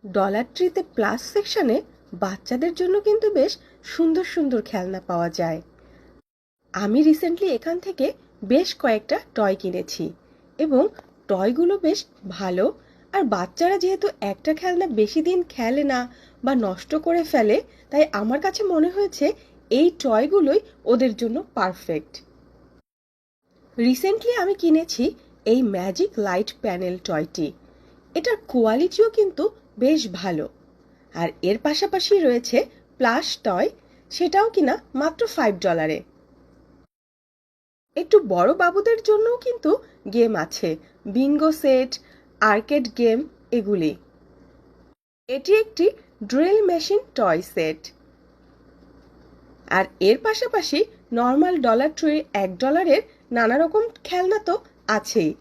Dollar ট্রিতে plus সেকশনে বাচ্চাদের জন্য কিন্তু বেশ সুন্দর সুন্দর খেলনা পাওয়া যায়। আমি রিসেন্টলি এখান থেকে বেশ কয়েকটা টয় কিনেছি এবং টয়গুলো বেশ ভালো। আর বাচ্চারা যেহেতু একটা খেলনা বেশি দিন খেলে না বা নষ্ট করে ফেলে, তাই আমার কাছে মনে হয়েছে এই টয়গুলোই ওদের জন্য পারফেক্ট। রিসেন্টলি আমি কিনেছি এই ম্যাজিক লাইট প্যানেল টয়টি। এটার কোয়ালিটিও কিন্তু বেশ ভালো। আর এর পাশাপাশি রয়েছে প্লাস টয়, সেটাও কিনা মাত্র $5। একটু বড় বাবুদের জন্যও কিন্তু গেম আছে, বিঙ্গো সেট, আর্কেড গেম, এগুলি। এটি একটি ড্রিল মেশিন টয় সেট। আর এর পাশাপাশি নর্মাল ডলার ট্রির $1 নানা রকম খেলনা তো আছেই।